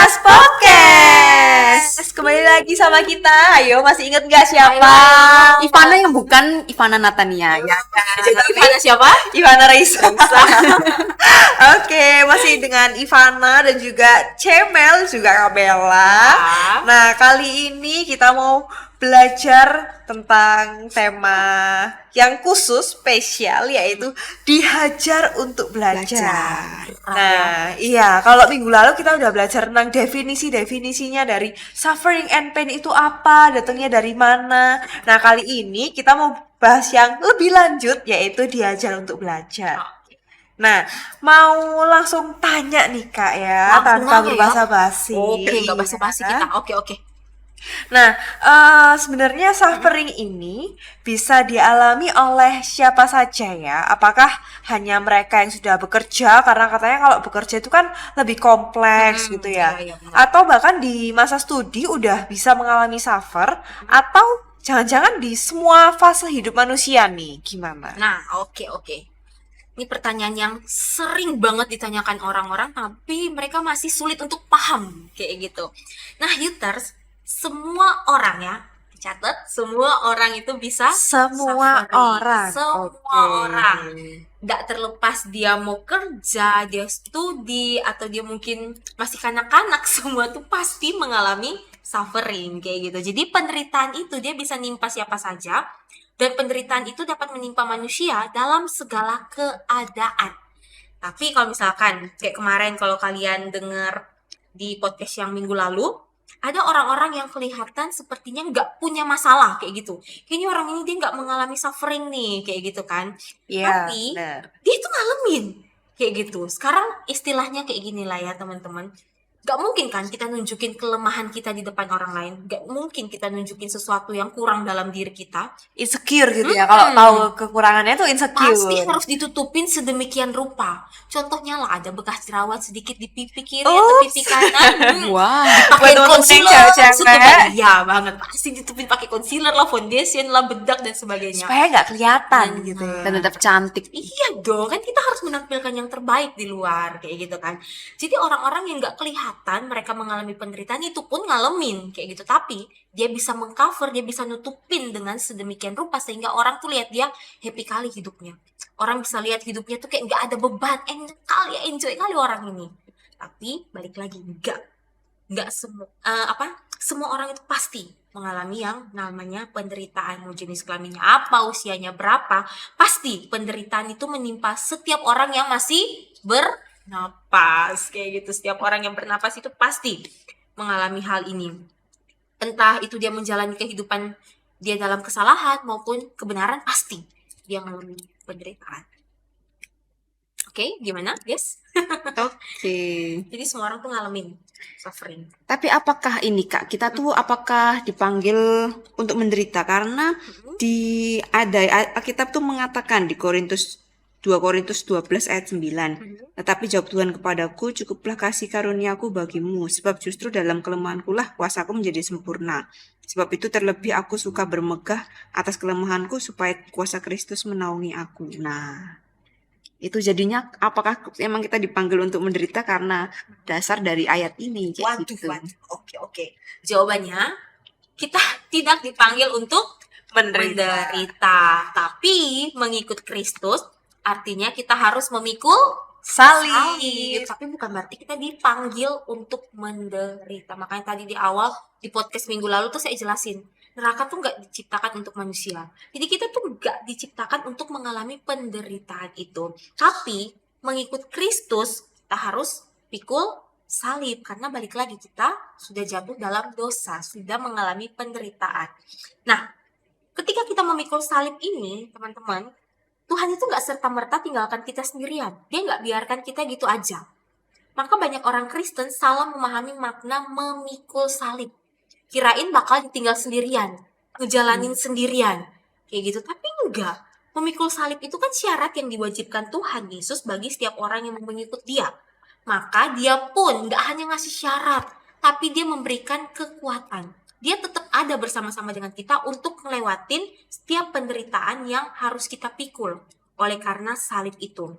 Ivana's Podcast. Kembali lagi sama kita. Ayo, masih inget gak siapa? Ivana yang bukan Ivana Natania ya kan? Jadi Ivana siapa? Ivana Raisa. Oke, masih dengan Ivana dan juga Cemel juga Kabela. Nah, kali ini kita mau belajar tentang tema yang khusus spesial, yaitu dihajar untuk belajar. Nah, iya, kalau minggu lalu kita udah belajar tentang definisinya dari suffering and pain itu apa, datangnya dari mana. Nah, kali ini kita mau bahas yang lebih lanjut, yaitu dihajar untuk belajar. Nah, mau langsung tanya nih Kak ya, tanpa berbasa-basi. Oke, nggak basa-basi kita. Oke. Nah, sebenarnya suffering ini bisa dialami oleh siapa saja ya? Apakah hanya mereka yang sudah bekerja? Karena katanya kalau bekerja itu kan lebih kompleks gitu ya. Iya, Atau bahkan di masa studi udah bisa mengalami suffer? Atau jangan-jangan di semua fase hidup manusia nih? Gimana? Nah, oke. Ini pertanyaan yang sering banget ditanyakan orang-orang, tapi mereka masih sulit untuk paham kayak gitu. Nah, Yuters, semua orang ya, catat, semua orang itu bisa Semua suffering. orang. Semua orang. Nggak terlepas dia mau kerja, dia studi, atau dia mungkin masih kanak-kanak, semua tuh pasti mengalami suffering kayak gitu. Jadi penderitaan itu dia bisa nimpa siapa saja, dan penderitaan itu dapat menimpa manusia dalam segala keadaan. Tapi kalau misalkan kayak kemarin kalau kalian dengar di podcast yang minggu lalu, ada orang-orang yang kelihatan sepertinya nggak punya masalah kayak gitu. Kayaknya orang ini dia nggak mengalami suffering nih kayak gitu kan. Iya, Tapi benar. dia itu ngalamin kayak gitu. Sekarang istilahnya kayak gini lah ya teman-teman. Gak mungkin kan kita nunjukin kelemahan kita di depan orang lain. Gak mungkin kita nunjukin sesuatu yang kurang dalam diri kita. Insecure gitu ya, kalau tahu kekurangannya tuh insecure. Pasti harus ditutupin sedemikian rupa. Contohnya lah ada bekas jerawat sedikit di pipi kiri atau pipi kanan. Wah, Dipakai buat concealer, cewek-cewek iya banget. Pasti ditutupin pakai concealer lah, foundation lah, bedak dan sebagainya. supaya nggak kelihatan gitu ya. Dan tetap cantik. Iya dong, kan kita harus menampilkan yang terbaik di luar kayak gitu kan. Jadi orang-orang yang nggak kelihatan mereka mengalami penderitaan itu pun ngalamin kayak gitu. Tapi dia bisa mengcover, dia bisa nutupin dengan sedemikian rupa sehingga orang tuh lihat dia happy kali hidupnya. Orang bisa lihat hidupnya tuh kayak nggak ada beban, enak kali, enjoy kali orang ini. Tapi balik lagi nggak semua semua orang itu pasti mengalami yang namanya penderitaan, mau jenis kelaminnya apa, usianya berapa, pasti penderitaan itu menimpa setiap orang yang masih bernapas kayak gitu. Setiap orang yang bernapas itu pasti mengalami hal ini, entah itu dia menjalani kehidupan dia dalam kesalahan maupun kebenaran, pasti dia mengalami penderitaan. Oke, gimana guys? Oke. Jadi semua orang tuh ngalamin suffering. Tapi apakah ini Kak, kita tuh apakah dipanggil untuk menderita? Karena di Alkitab tuh mengatakan di 2 Korintus 12 ayat 9. Tetapi jawab Tuhan kepadaku, cukuplah kasih karuniaku bagimu, sebab justru dalam kelemahanku lah kuasaku menjadi sempurna. Sebab itu terlebih aku suka bermegah atas kelemahanku supaya kuasa Kristus menaungi aku. Nah, itu jadinya apakah emang kita dipanggil untuk menderita karena dasar dari ayat ini kayak gitu. Oke. Jawabannya kita tidak dipanggil untuk menderita, tapi mengikut Kristus artinya kita harus memikul salib. Tapi bukan berarti kita dipanggil untuk menderita. Makanya tadi di awal di podcast minggu lalu tuh saya jelasin, neraka tuh nggak diciptakan untuk manusia. Jadi kita tuh nggak diciptakan untuk mengalami penderitaan itu. Tapi mengikut Kristus kita harus pikul salib. Karena balik lagi kita sudah jatuh dalam dosa, sudah mengalami penderitaan. Nah, ketika kita memikul salib ini, teman-teman, Tuhan itu nggak serta-merta tinggalkan kita sendirian. Dia nggak biarkan kita gitu aja. Maka banyak orang Kristen salah memahami makna memikul salib. Kirain bakal ditinggal sendirian, ngejalanin sendirian, kayak gitu. Tapi enggak. Memikul salib itu kan syarat yang diwajibkan Tuhan Yesus bagi setiap orang yang mengikut dia. Maka dia pun nggak hanya ngasih syarat, tapi dia memberikan kekuatan. Dia tetap ada bersama-sama dengan kita untuk melewatin setiap penderitaan yang harus kita pikul oleh karena salib itu.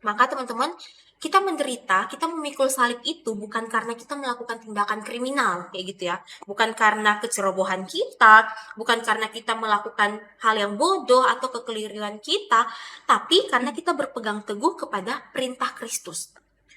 Maka teman-teman, kita menderita, kita memikul salib itu bukan karena kita melakukan tindakan kriminal, kayak gitu ya. Bukan karena kecerobohan kita, bukan karena kita melakukan hal yang bodoh atau kekeliruan kita, tapi karena kita berpegang teguh kepada perintah Kristus.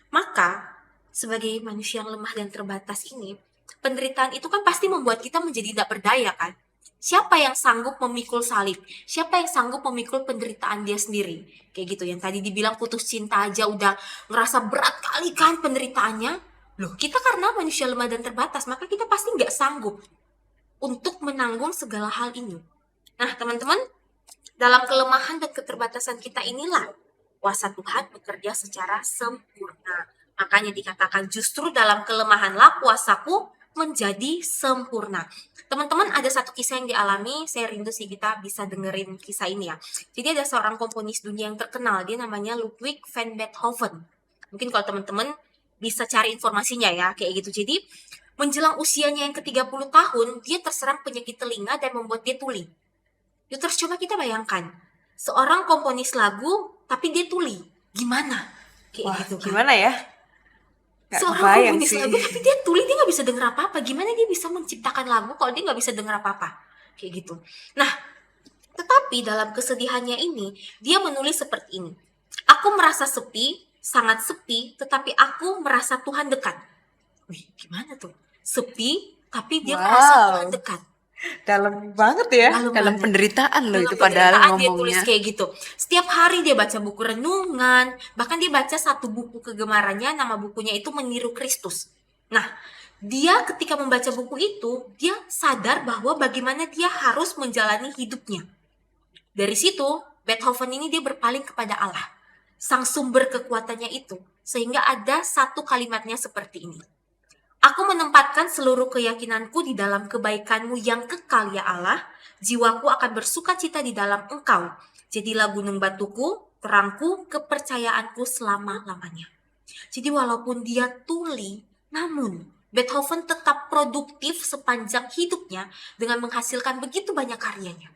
Maka, sebagai manusia yang lemah dan terbatas ini, penderitaan itu kan pasti membuat kita menjadi tidak berdaya kan? Siapa yang sanggup memikul salib? Siapa yang sanggup memikul penderitaan dia sendiri? Kayak gitu, yang tadi dibilang putus cinta aja udah ngerasa berat kali kan penderitaannya. Loh, kita karena manusia lemah dan terbatas, maka kita pasti nggak sanggup untuk menanggung segala hal ini. Nah, teman-teman, dalam kelemahan dan keterbatasan kita inilah kuasa Tuhan bekerja secara sempurna. Makanya dikatakan justru dalam kelemahanlah kuasaku menjadi sempurna. Teman-teman, ada satu kisah yang dialami, saya rindu sih kita bisa dengerin kisah ini ya. Jadi ada seorang komponis dunia yang terkenal, dia namanya Ludwig van Beethoven. Mungkin kalau teman-teman bisa cari informasinya ya, kayak gitu. Jadi menjelang usianya yang ke-30 tahun, dia terserang penyakit telinga dan membuat dia tuli. Yuk terus coba kita bayangkan, seorang komponis lagu tapi dia tuli, gimana? Kayak Wah, gitu kan. gimana ya? Gak Seorang kebayang komponis sih. lagu tapi dia tuli, dia nggak bisa denger apa-apa. Gimana dia bisa menciptakan lagu kalau dia nggak bisa denger apa-apa? Kayak gitu. Nah, tetapi dalam kesedihannya ini, dia menulis seperti ini. Aku merasa sepi, sangat sepi, tetapi aku merasa Tuhan dekat. Wih, gimana tuh? Sepi, tapi dia merasa Wow. Tuhan dekat. Dalam banget ya. Dalam banget. penderitaan loh Dalam itu padahal penderitaan dia tulis ngomongnya. kayak gitu. Setiap hari dia baca buku renungan, bahkan dia baca satu buku kegemarannya, nama bukunya itu Meniru Kristus. Nah, dia ketika membaca buku itu, dia sadar bahwa bagaimana dia harus menjalani hidupnya. Dari situ, Beethoven ini dia berpaling kepada Allah, sang sumber kekuatannya itu, sehingga ada satu kalimatnya seperti ini. Aku menempatkan seluruh keyakinanku di dalam kebaikanmu yang kekal ya Allah. Jiwaku akan bersuka cita di dalam Engkau. Jadilah gunung batuku, terangku, kepercayaanku selama-lamanya. Jadi walaupun dia tuli, namun Beethoven tetap produktif sepanjang hidupnya dengan menghasilkan begitu banyak karyanya.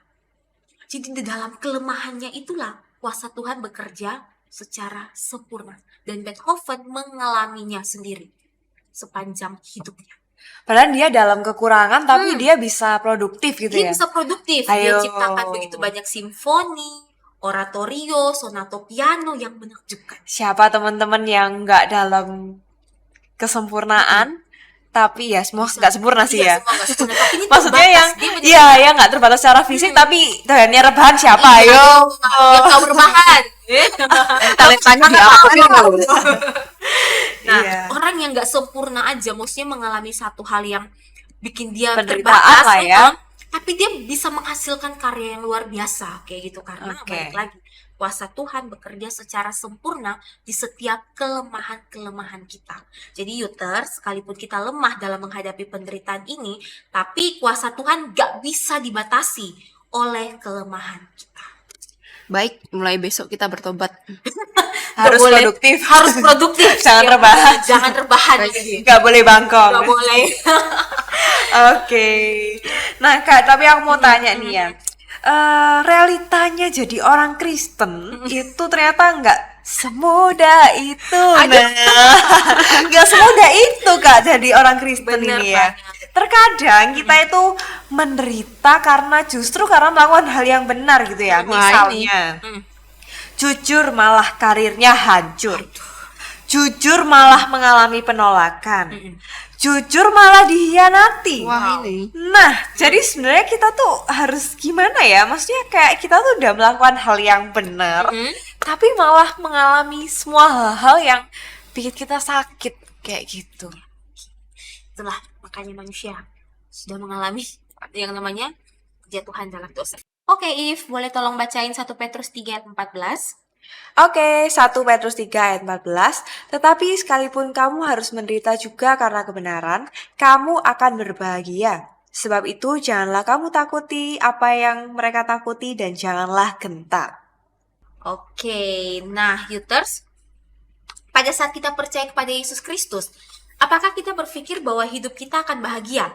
Jadi di dalam kelemahannya itulah kuasa Tuhan bekerja secara sempurna. Dan Beethoven mengalaminya sendiri sepanjang hidupnya. Padahal dia dalam kekurangan tapi dia bisa produktif gitu Dia ya. bisa produktif. Dia Ayo. ciptakan begitu banyak simfoni, oratorio, sonato piano yang menakjubkan. Siapa teman-teman yang nggak dalam kesempurnaan, tapi ya semua nggak sempurna sih Iya, ya. semua nggak sempurna. Tapi ini Maksudnya terbatas. yang Dia benar-benar iya yang nggak terbatas secara fisik tapi doyannya rebahan siapa? Ayo. yang tahu berbahan. Talentanya di apa loh? Nah, Iya. orang yang nggak sempurna aja, maksudnya mengalami satu hal yang bikin dia Penderitaan terbatas, lah ya. Tapi dia bisa menghasilkan karya yang luar biasa, kayak gitu. Karena Oke. balik lagi, kuasa Tuhan bekerja secara sempurna di setiap kelemahan-kelemahan kita. Jadi Yuter, sekalipun kita lemah dalam menghadapi penderitaan ini, tapi kuasa Tuhan gak bisa dibatasi oleh kelemahan kita. Baik, mulai besok kita bertobat. Harus Nggak boleh- produktif. Harus produktif. Jangan Ya, rebahan. Jangan rebahan lagi. Nggak boleh bangkong. Gak boleh. Oke. Nah, Kak, tapi aku mau tanya nih ya. Realitanya jadi orang Kristen itu ternyata nggak semudah itu. Nah, nggak semudah itu, Kak, jadi orang Kristen Bener ini ya. banget. Terkadang kita itu menderita karena melakukan hal yang benar gitu ya. Wah, Misalnya, Hmm. jujur malah karirnya hancur. Jujur malah mengalami penolakan. Jujur malah dihianati. Wah, ini. Nah, jadi sebenarnya kita tuh harus gimana ya? Maksudnya kayak kita tuh udah melakukan hal yang benar, tapi malah mengalami semua hal-hal yang bikin kita sakit kayak gitu. Itulah makanya manusia sudah mengalami yang namanya kejatuhan dalam dosa. Oke, If, boleh tolong bacain 1 Petrus 3 ayat 14? Oke, 1 Petrus 3 ayat 14. Tetapi sekalipun kamu harus menderita juga karena kebenaran, kamu akan berbahagia. Sebab itu janganlah kamu takuti apa yang mereka takuti dan janganlah gentar. Oke, nah Yuters, pada saat kita percaya kepada Yesus Kristus, apakah kita berpikir bahwa hidup kita akan bahagia?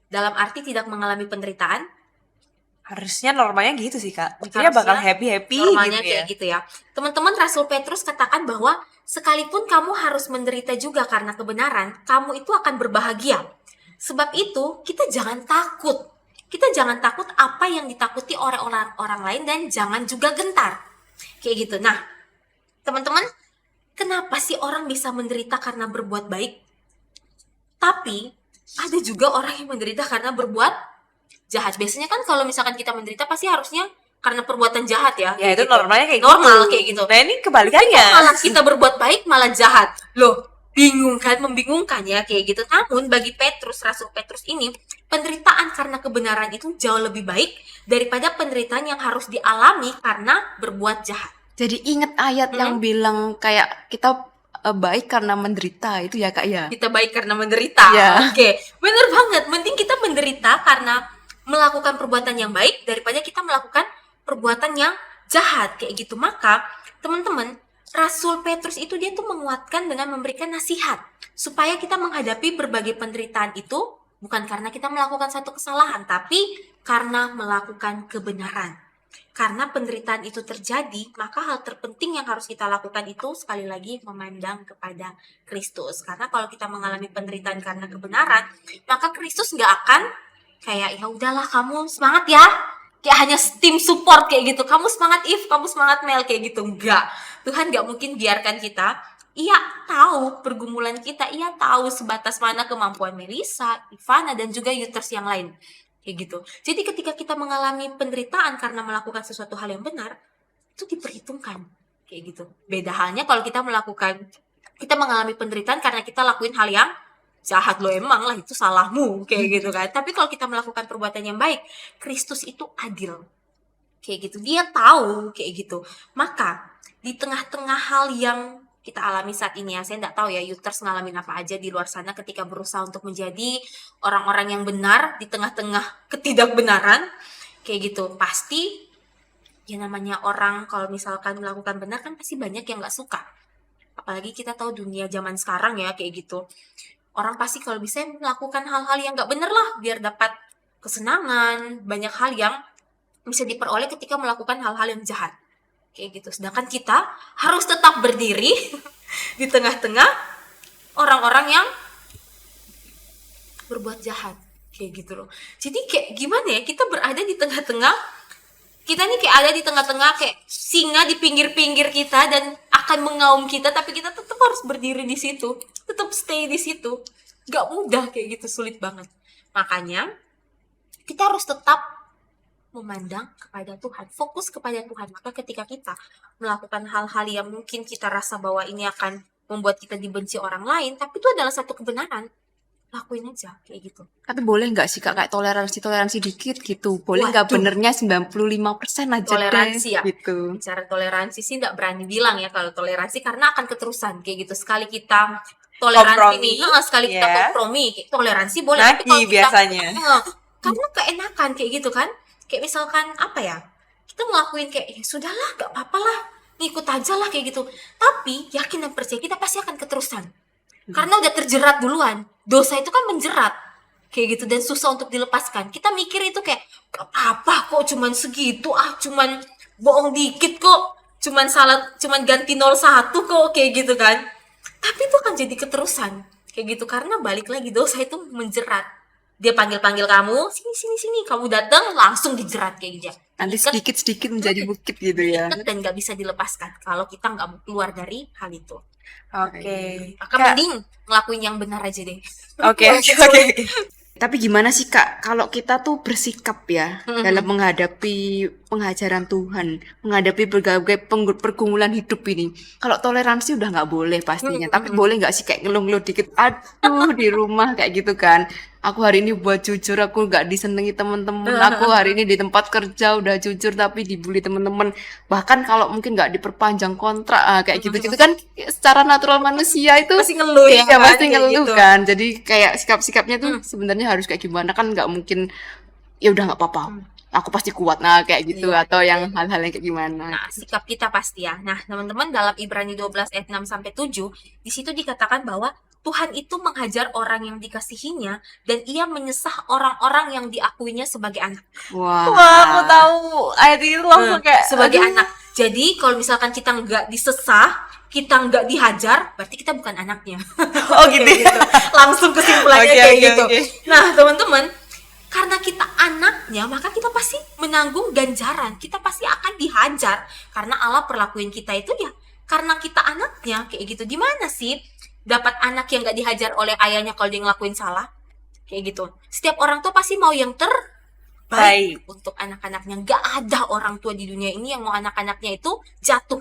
Dalam arti tidak mengalami penderitaan? Harusnya normanya gitu sih Kak. Mikirnya Harusnya bakal happy-happy normalnya gitu ya. kayak gitu ya. Teman-teman, Rasul Petrus katakan bahwa sekalipun kamu harus menderita juga karena kebenaran, kamu itu akan berbahagia. Sebab itu, kita jangan takut. Kita jangan takut apa yang ditakuti oleh orang lain dan jangan juga gentar. Kayak gitu. Nah, teman-teman, kenapa sih orang bisa menderita karena berbuat baik? Tapi ada juga orang yang menderita karena berbuat jahat. Biasanya kan kalau misalkan kita menderita pasti harusnya karena perbuatan jahat ya. Ya itu Gitu. normalnya kayak Normal gitu. kayak gitu. Nah ini kebalikannya. Malah kita berbuat baik malah jahat. Loh, bingung kan, membingungkan ya kayak gitu. Namun bagi Petrus, Rasul Petrus ini, penderitaan karena kebenaran itu jauh lebih baik daripada penderitaan yang harus dialami karena berbuat jahat. Jadi ingat ayat yang bilang kayak kita baik karena menderita itu ya Kak ya. Kita baik karena menderita. Ya. Oke, bener banget. Mending kita menderita karena melakukan perbuatan yang baik daripada kita melakukan perbuatan yang jahat kayak gitu. Maka teman-teman, Rasul Petrus itu dia tuh menguatkan dengan memberikan nasihat supaya kita menghadapi berbagai penderitaan itu bukan karena kita melakukan satu kesalahan, tapi karena melakukan kebenaran. Karena penderitaan itu terjadi, maka hal terpenting yang harus kita lakukan itu sekali lagi memandang kepada Kristus. Karena kalau kita mengalami penderitaan karena kebenaran, maka Kristus nggak akan kayak ya udahlah kamu semangat ya, kayak hanya tim support kayak gitu. Kamu semangat If, kamu semangat Mel kayak gitu. Enggak, Tuhan nggak mungkin biarkan kita. Ia tahu pergumulan kita, ia tahu sebatas mana kemampuan Melisa, Ivana, dan juga Yuters yang lain. Kayak gitu. Jadi ketika kita mengalami penderitaan karena melakukan sesuatu hal yang benar, itu diperhitungkan. Kayak gitu. Beda halnya kalau kita mengalami penderitaan karena kita lakuin hal yang jahat. Lo emang lah itu salahmu. Kayak gitu kan. Tapi kalau kita melakukan perbuatan yang baik, Kristus itu adil. Kayak gitu. Dia tahu kayak gitu. Maka di tengah-tengah hal yang kita alami saat ini ya, saya nggak tahu ya Yuters ngalamin apa aja di luar sana ketika berusaha untuk menjadi orang-orang yang benar di tengah-tengah ketidakbenaran kayak gitu. Pasti ya namanya orang kalau misalkan melakukan benar kan pasti banyak yang nggak suka, apalagi kita tahu dunia zaman sekarang ya kayak gitu. Orang pasti kalau bisa melakukan hal-hal yang nggak benar lah biar dapat kesenangan. Banyak hal yang bisa diperoleh ketika melakukan hal-hal yang jahat kayak gitu. Sedangkan kita harus tetap berdiri di tengah-tengah orang-orang yang berbuat jahat kayak gitu loh. Jadi kayak gimana ya, kita berada di tengah-tengah, kita nih kayak ada di tengah-tengah kayak singa di pinggir-pinggir kita dan akan mengaum kita, tapi kita tetap harus berdiri di situ, tetap stay di situ. Gak mudah kayak gitu, sulit banget. Makanya kita harus tetap memandang kepada Tuhan, fokus kepada Tuhan. Maka ketika kita melakukan hal-hal yang mungkin kita rasa bahwa ini akan membuat kita dibenci orang lain, tapi itu adalah satu kebenaran, lakuin aja kayak gitu. Tapi boleh nggak sih Kak kayak toleransi dikit gitu? Boleh nggak Waduh. benernya 95% aja Toleransi deh, ya? gitu. Bicara toleransi sih nggak berani bilang ya kalau toleransi, karena akan keterusan kayak gitu. Sekali kita toleransi Kompromi, nih, sekali kita ya. kompromi, toleransi boleh. Nagih Tapi kalau kita, biasanya. karena keenakan kayak gitu kan. Kayak misalkan apa ya, kita ngelakuin kayak ya sudahlah gak apa-apa lah, ngikut aja lah kayak gitu. Tapi yakin dan percaya kita pasti akan keterusan, karena udah terjerat duluan. Dosa itu kan menjerat kayak gitu dan susah untuk dilepaskan. Kita mikir itu kayak gak apa-apa kok, cuman segitu cuman bohong dikit kok, cuman salah, cuman ganti 01 kok kayak gitu kan. Tapi itu akan jadi keterusan kayak gitu, karena balik lagi dosa itu menjerat. Dia panggil-panggil kamu, sini, kamu datang langsung dijerat kayak gitu. Nanti sedikit-sedikit menjadi bukit gitu ya. Dan nggak bisa dilepaskan kalau kita nggak mau keluar dari hal itu. Oke. Maka Kak, mending ngelakuin yang benar aja deh. Oke. Tapi gimana sih Kak, kalau kita tuh bersikap ya dalam menghadapi pengajaran Tuhan, menghadapi berbagai pergumulan hidup ini. Kalau toleransi udah nggak boleh pastinya, tapi boleh nggak sih kayak ngeluh-ngeluh dikit, aduh di rumah kayak gitu kan. Aku hari ini buat jujur, aku nggak disenangi teman-teman. Aku hari ini di tempat kerja udah jujur tapi dibully teman-teman. Bahkan kalau mungkin nggak diperpanjang kontrak kayak gitu-gitu kan, secara natural manusia itu Pasti ngeluh ya iya, kan, pasti kayak ngeluh gitu. kan. Jadi kayak sikap-sikapnya tuh sebenarnya harus kayak gimana, kan nggak mungkin ya udah nggak apa-apa. Aku pasti kuat kayak gitu, Iya. atau yang hal-hal yang kayak gimana. Nah, sikap kita pasti ya. Nah, teman-teman, dalam Ibrani 12 ayat 6 sampai 7, di situ dikatakan bahwa Tuhan itu menghajar orang yang dikasihinya dan ia menyesah orang-orang yang diakuinya sebagai anak. Wah. Wah, aku tahu ayat itu langsung kayak Sebagai aduh. anak. Jadi kalau misalkan kita nggak disesah, kita nggak dihajar, berarti kita bukan anaknya. Oh gitu. Kayak gitu. Langsung kesimpulannya Oke, kayak oke, gitu. oke. Nah, teman-teman, karena kita anaknya, maka kita pasti menanggung ganjaran. Kita pasti akan dihajar karena Allah perlakuin kita itu ya karena kita anaknya kayak gitu. Gimana sih dapat anak yang nggak dihajar oleh ayahnya kalau dia ngelakuin salah? Kayak gitu. Setiap orang tua pasti mau yang terbaik untuk anak-anaknya. Nggak ada orang tua di dunia ini yang mau anak-anaknya itu jatuh.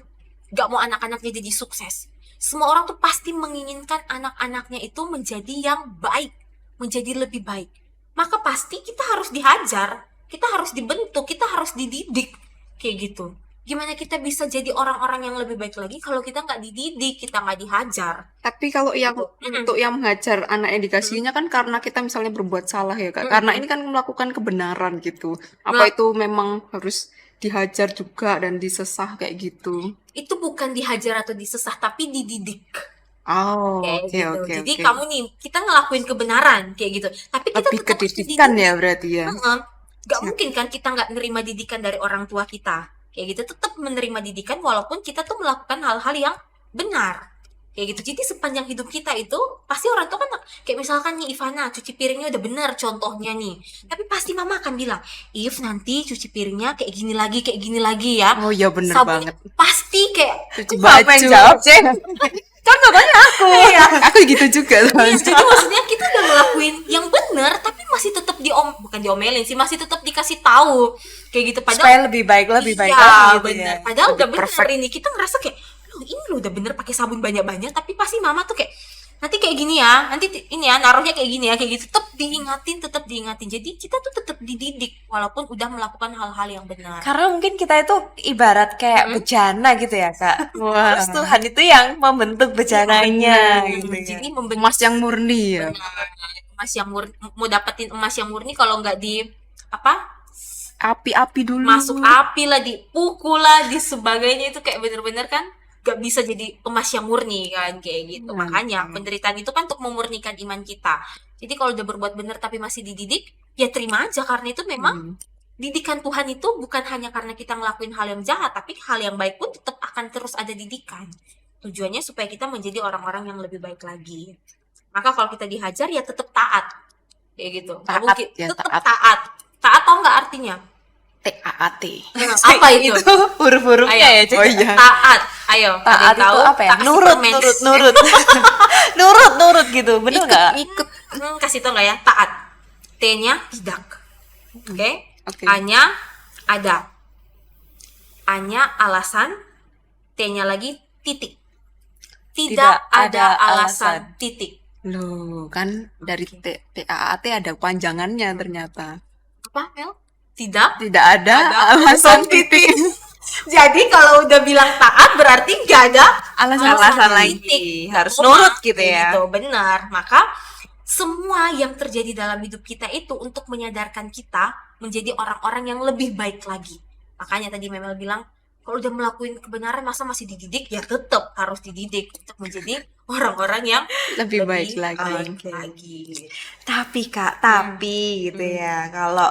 Nggak mau anak-anaknya jadi sukses. Semua orang tuh pasti menginginkan anak-anaknya itu menjadi yang baik, menjadi lebih baik. Maka pasti kita harus dihajar, kita harus dibentuk, kita harus dididik kayak gitu. Gimana kita bisa jadi orang-orang yang lebih baik lagi kalau kita nggak dididik, kita nggak dihajar. Tapi kalau yang Mm-mm. untuk yang menghajar anak yang dikasihinya kan karena kita misalnya berbuat salah ya Kak. Karena ini kan melakukan kebenaran gitu. Apa itu memang harus dihajar juga dan disesah kayak gitu? Itu bukan dihajar atau disesah, tapi dididik. Oh, Kayak oke gitu. oke Jadi oke. kamu nih, kita ngelakuin kebenaran kayak gitu. Tapi kita Lebih ke tetap harus didikan dididik. ya berarti ya. Gak Siap. mungkin kan kita nggak nerima didikan dari orang tua kita. Kayak gitu, tetap menerima didikan walaupun kita tuh melakukan hal-hal yang benar. Kayak gitu. Jadi sepanjang hidup kita itu pasti orang tua kan kayak misalkan nih Ivana cuci piringnya udah benar contohnya nih. Tapi pasti mama akan bilang, "If nanti cuci piringnya kayak gini lagi ya." Oh iya bener Sabunnya banget. pasti kayak Cuci Siapa yang jawab, Cek? Kan contohnya aku. iya. Aku gitu juga Iya, Mas. jadi maksudnya kita udah ngelakuin yang benar tapi masih tetap bukan diomelin sih, masih tetap dikasih tahu kayak gitu Supaya padahal lebih baik iya, lagi gitu bener. ya. Padahal udah Lebih bener perfect. ini kita ngerasa kayak loh ini lo udah bener pakai sabun banyak-banyak tapi pasti mama tuh kayak nanti kayak gini ya, nanti ini ya naruhnya kayak gini ya, kayak gitu tetap diingatin. Jadi kita tuh tetap dididik walaupun udah melakukan hal-hal yang benar. Karena mungkin kita itu ibarat kayak bejana gitu ya, Kak. Wah. Terus Tuhan itu yang membentuk bejananya gitu ya. Jadi membentuk Emas yang murni ya. emas yang murni, mau dapetin emas yang murni kalau nggak di apa Api-api dulu. masuk api lah, dipukul lah, di sebagainya itu kayak bener-bener kan gak bisa jadi emas yang murni kan kayak gitu. Makanya penderitaan itu kan untuk memurnikan iman kita. Jadi kalau udah berbuat bener tapi masih dididik, ya terima aja karena itu memang didikan Tuhan itu bukan hanya karena kita ngelakuin hal yang jahat, tapi hal yang baik pun tetap akan terus ada didikan. Tujuannya supaya kita menjadi orang-orang yang lebih baik lagi. Maka kalau kita dihajar ya tetap taat. Kayak gitu. Nggak Taat, mungkin ya, tetap taat. taat. Taat tau nggak artinya? TAAT. Apa itu? Huruf-hurufnya ya, Cek. Oh iya. Taat. Ayo, ada Taat yang itu tahu? apa ya? Tak kasih Nurut, permen. nurut. Nurut gitu. Bener nggak? Ikut. Kasih tau nggak ya? Taat. T-nya tidak. Oke? Oke. A-nya ada. A-nya alasan. T-nya lagi titik. Tidak ada alasan. Titik. Loh, kan dari TAAT ada panjangannya ternyata. Apa, Mel? Tidak. Tidak ada Ada alasan titik. Jadi kalau udah bilang taat berarti nggak ada Alasan lagi. titik. Harus Nggak nurut koma. gitu ya. Gitu, benar. Maka semua yang terjadi dalam hidup kita itu untuk menyadarkan kita menjadi orang-orang yang lebih baik lagi. Makanya tadi Memel bilang, kalau udah melakukan kebenaran masa masih dididik, ya tetap harus dididik untuk menjadi orang-orang yang Lebih baik lagi. baik lagi. Tapi Kak, gitu ya. Kalau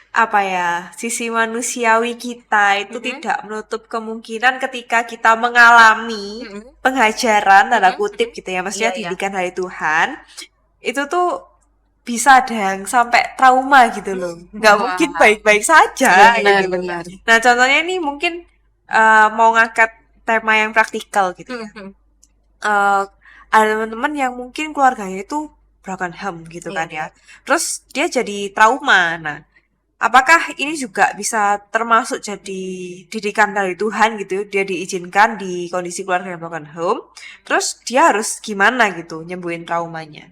apa ya, sisi manusiawi kita itu tidak menutup kemungkinan ketika kita mengalami penghajaran tanda kutip gitu ya, maksudnya Iya, iya. didikan dari Tuhan, itu tuh bisa ada yang sampai trauma gitu loh. Nggak Wah. mungkin baik-baik saja. Benar, gitu. benar. Nah, contohnya ini mungkin mau ngangkat tema yang praktikal gitu ya. Ada teman-teman yang mungkin keluarganya itu broken home gitu kan ya. Terus dia jadi trauma. Nah, apakah ini juga bisa termasuk jadi didikan dari Tuhan gitu? Dia diizinkan di kondisi keluarga yang broken home. Terus dia harus gimana gitu nyembuhin traumanya?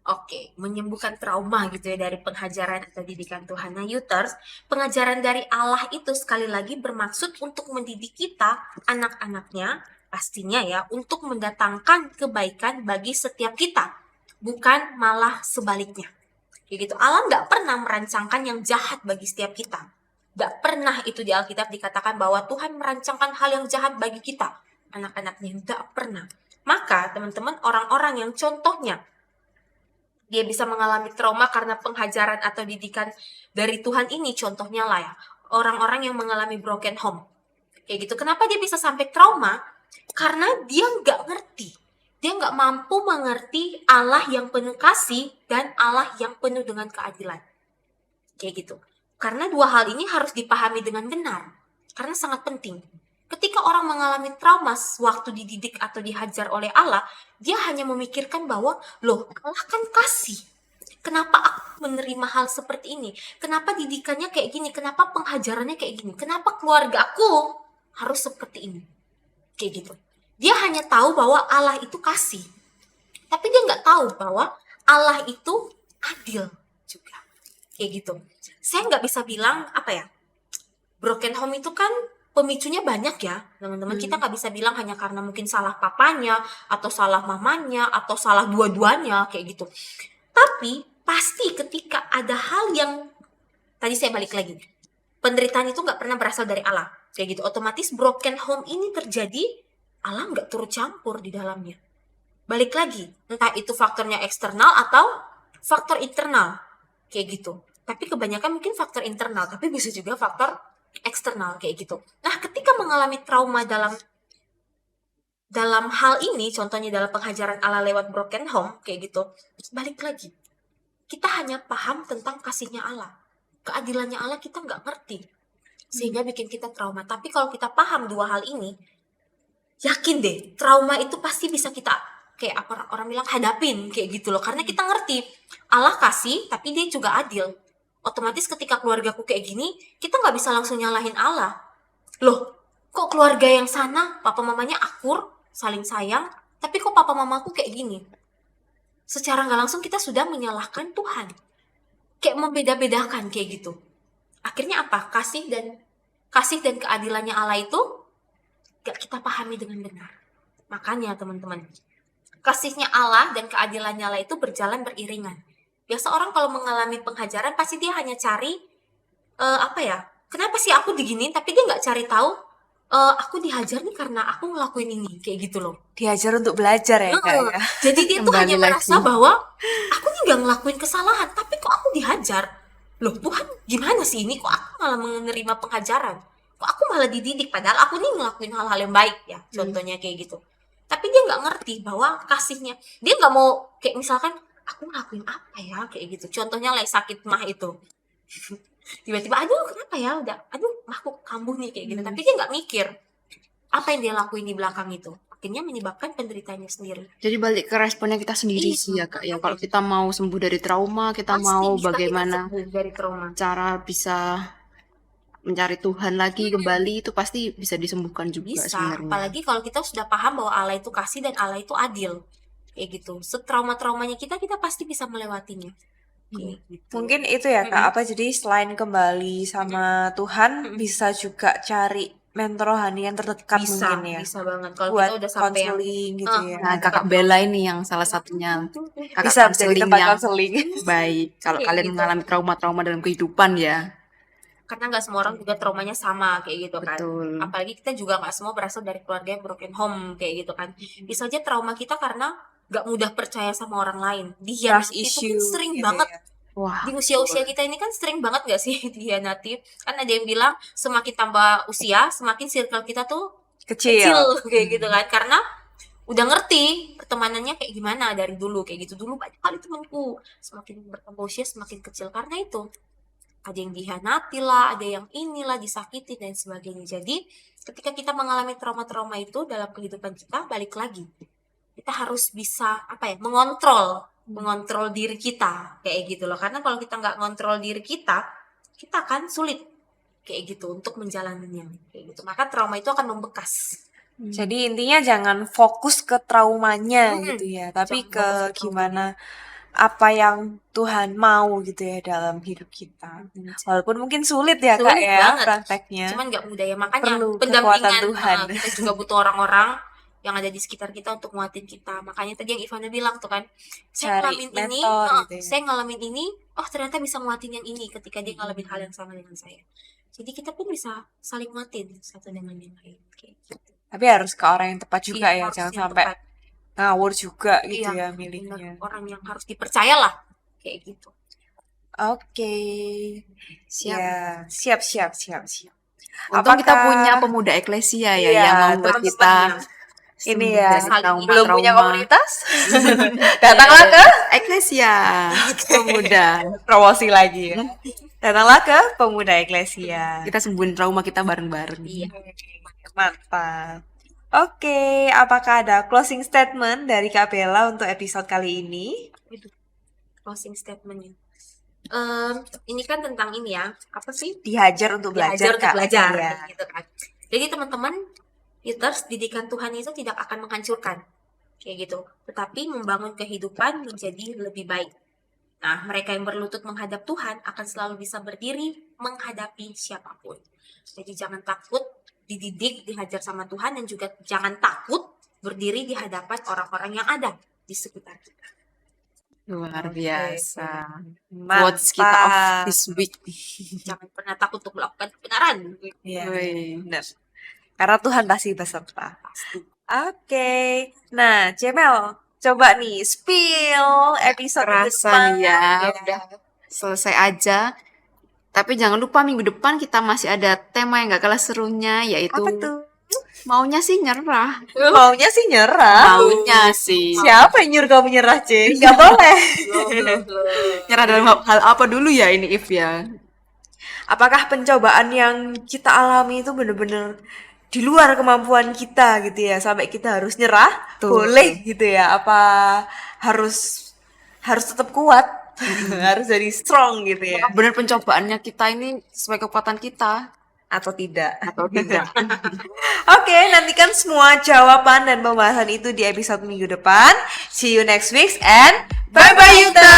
Oke, menyembuhkan trauma gitu ya dari penghajaran atau didikan Tuhan. Nah, Yuters, pengajaran dari Allah itu sekali lagi bermaksud untuk mendidik kita, anak-anaknya, pastinya ya, untuk mendatangkan kebaikan bagi setiap kita. Bukan malah sebaliknya. Kayak gitu, Allah nggak pernah merancangkan yang jahat bagi setiap kita. Nggak pernah itu di Alkitab dikatakan bahwa Tuhan merancangkan hal yang jahat bagi kita. Anak-anaknya nggak pernah. Maka teman-teman, orang-orang yang contohnya dia bisa mengalami trauma karena penghajaran atau didikan dari Tuhan ini, contohnya lah ya, orang-orang yang mengalami broken home. Kayak gitu. Kenapa dia bisa sampai trauma? Karena dia nggak ngerti. Dia nggak mampu mengerti Allah yang penuh kasih dan Allah yang penuh dengan keadilan. Kayak gitu. Karena dua hal ini harus dipahami dengan benar. Karena sangat penting. Ketika orang mengalami trauma waktu dididik atau dihajar oleh Allah, dia hanya memikirkan bahwa, loh, Allah kan kasih. Kenapa aku menerima hal seperti ini? Kenapa didikannya kayak gini? Kenapa penghajarannya kayak gini? Kenapa keluarga aku harus seperti ini? Kayak gitu. Dia hanya tahu bahwa Allah itu kasih. Tapi dia nggak tahu bahwa Allah itu adil juga. Kayak gitu. Saya nggak bisa bilang, broken home itu kan pemicunya banyak ya, teman-teman. Kita nggak bisa bilang hanya karena mungkin salah papanya, atau salah mamanya, atau salah dua-duanya, kayak gitu. Tapi pasti ketika ada hal yang, tadi saya balik lagi, penderitaan itu nggak pernah berasal dari Allah, kayak gitu. Otomatis broken home ini terjadi, Allah nggak turut campur di dalamnya. Balik lagi, entah itu faktornya eksternal atau faktor internal, kayak gitu. Tapi kebanyakan mungkin faktor internal, tapi bisa juga faktor eksternal, kayak gitu. Nah, ketika mengalami trauma dalam hal ini, contohnya dalam penghajaran Allah lewat broken home, kayak gitu, balik lagi, kita hanya paham tentang kasihnya Allah, keadilannya Allah kita nggak ngerti, sehingga bikin kita trauma. Tapi kalau kita paham dua hal ini, yakin deh, trauma itu pasti bisa kita, kayak apa orang bilang, hadapin, kayak gitu loh. Karena kita ngerti Allah kasih, tapi dia juga adil. Otomatis ketika keluargaku kayak gini, kita nggak bisa langsung nyalahin Allah. Loh, kok keluarga yang sana papa mamanya akur, saling sayang, tapi kok papa mamaku kayak gini? Secara nggak langsung kita sudah menyalahkan Tuhan. Kayak membeda-bedakan kayak gitu. Akhirnya apa? Kasih dan keadilannya Allah itu gak kita pahami dengan benar. Makanya teman-teman, kasihnya Allah dan keadilannya Allah itu berjalan beriringan. Biasa orang kalau mengalami penghajaran pasti dia hanya cari kenapa sih aku diginiin, tapi dia nggak cari tahu aku dihajar nih karena aku ngelakuin ini, kayak gitu loh. Diajar untuk belajar ya Kak ya. Jadi dia tuh Kembali hanya lagi. merasa bahwa aku nih nggak ngelakuin kesalahan, tapi kok aku dihajar. Loh Tuhan, gimana sih ini, kok aku malah menerima penghajaran, kok aku malah dididik, padahal aku nih ngelakuin hal-hal yang baik ya, contohnya kayak gitu. Tapi dia nggak ngerti bahwa kasihnya, dia nggak mau kayak misalkan aku ngelakuin apa ya, kayak gitu. Contohnya lagi sakit mah itu, tiba-tiba aduh kenapa ya, aduh mahku kambuh nih, kayak gitu. Tapi dia nggak mikir apa yang dia lakuin di belakang itu, akhirnya menyebabkan penderitaannya sendiri. Jadi balik ke responnya kita sendiri Iya, sih ya Kak ya. Kalau kita mau sembuh dari trauma, kita Pasti mau bisa bagaimana kita sembuh dari trauma. cara bisa mencari Tuhan lagi kembali, itu pasti bisa disembuhkan juga Bisa, sebenarnya. apalagi kalau kita sudah paham bahwa Allah itu kasih dan Allah itu adil, kayak gitu. Setrauma-traumanya kita pasti bisa melewatinya, kayak gitu. Mungkin itu ya Kak, jadi selain kembali sama Tuhan, bisa juga cari mentor rohani yang terdekat bisa mungkin ya. bisa banget kalau Buat kita udah sampai yang konseling gitu ya. Nah, Kakak Bella ini yang salah satunya kakak Bisa jadi konseling tempat yang konseling. baik. Kalau Kayak kalian gitu. mengalami trauma-trauma dalam kehidupan ya. karena nggak semua orang juga traumanya sama, kayak gitu kan. Betul. Apalagi kita juga nggak semua berasal dari keluarga yang broken home, kayak gitu kan. Bisa aja trauma kita karena nggak mudah percaya sama orang lain, Trust dihianati itu issue kan sering gitu banget. ya. Wah, Di usia-usia kita ini kan sering banget gak sih dihianati? Kan ada yang bilang semakin tambah usia, semakin circle kita tuh kecil, kayak gitu kan. Karena udah ngerti pertemanannya kayak gimana dari dulu, kayak gitu. Dulu banyak kali temanku, semakin bertambah usia semakin kecil. Karena itu, ada yang dihianati lah, ada yang inilah, disakiti dan sebagainya. Jadi, ketika kita mengalami trauma-trauma itu dalam kehidupan kita, balik lagi. Kita harus bisa, mengontrol diri kita, kayak gitu loh. Karena kalau kita nggak ngontrol diri kita akan sulit, kayak gitu, untuk menjalaninya, kayak gitu. Maka trauma itu akan membekas. Jadi intinya jangan fokus ke traumanya gitu ya, tapi Jangan ke fokus ke gimana apa yang Tuhan mau gitu ya dalam hidup kita. Walaupun mungkin sulit ya Kak Sulit ya banget. prakteknya. Cuman nggak mudah ya, makanya Perlu pendampingan kekuatan Tuhan. kita juga butuh orang-orang yang ada di sekitar kita untuk nguatin kita. Makanya tadi yang Ivana bilang tuh kan, saya Cari ngalamin ini, mentor gitu ya. saya ngalamin ini, oh ternyata bisa nguatin yang ini ketika dia ngalamin hal yang sama dengan saya. Jadi kita pun bisa saling nguatin satu dengan yang lain, kayak gitu. Tapi harus ke orang yang tepat juga Iya, ya, harus jangan yang sampai tepat. ngawur juga gitu Iya, ya milihnya. bener. Orang yang harus dipercaya lah kayak gitu. Oke. Siap. Ya, siap. Untung kita Apakah- punya pemuda eklesia ya Iya, yang membuat teman-teman kita yang ini sembuh ya, dari saling trauma-trauma. belum punya komunitas? Datanglah ke Eklesia pemuda. promosi lagi ya. Datanglah ke pemuda eklesia. Kita sembuhin trauma kita bareng-bareng. Iya. Mantap. Oke, apakah ada closing statement dari Kak Bella untuk episode kali ini? Itu closing statementnya. Ini kan tentang ini ya, apa sih? Dihajar untuk belajar, Diajar untuk Kak. belajar, Iya. gitu kan. Jadi teman-teman, Peters, didikan Tuhan itu tidak akan menghancurkan, kayak gitu, tetapi membangun kehidupan menjadi lebih baik. Nah, mereka yang berlutut menghadap Tuhan akan selalu bisa berdiri menghadapi siapapun. Jadi jangan takut dididik, dihajar sama Tuhan, dan juga jangan takut berdiri di hadapan orang-orang yang ada di sekitar kita. Luar Oke. biasa. Mantap. Quotes kita of this week. Jangan pernah takut untuk melakukan kebenaran. Iya, Woi. benar. Karena Tuhan pasti beserta. Oke. Nah, Cemel, coba nih spill episode Kerasa depan. nih ya, udah selesai aja. Tapi jangan lupa minggu depan kita masih ada tema yang gak kalah serunya, yaitu Apa tuh? maunya sih nyerah. Maunya sih nyerah. Maunya sih. Siapa yang nyuruh kamu nyerah, Ce? Gak boleh. Nyerah dalam hal apa dulu ya ini If ya? Apakah pencobaan yang kita alami itu bener-bener di luar kemampuan kita gitu ya, sampai kita harus nyerah? Tuh. Boleh gitu ya? Apa harus tetap kuat? Harus jadi strong gitu ya? Bener pencobaannya kita ini sesuai kekuatan kita Atau tidak? atau tidak? Oke, nantikan semua jawaban dan pembahasan itu di episode minggu depan. See you next week and bye-bye Yuta!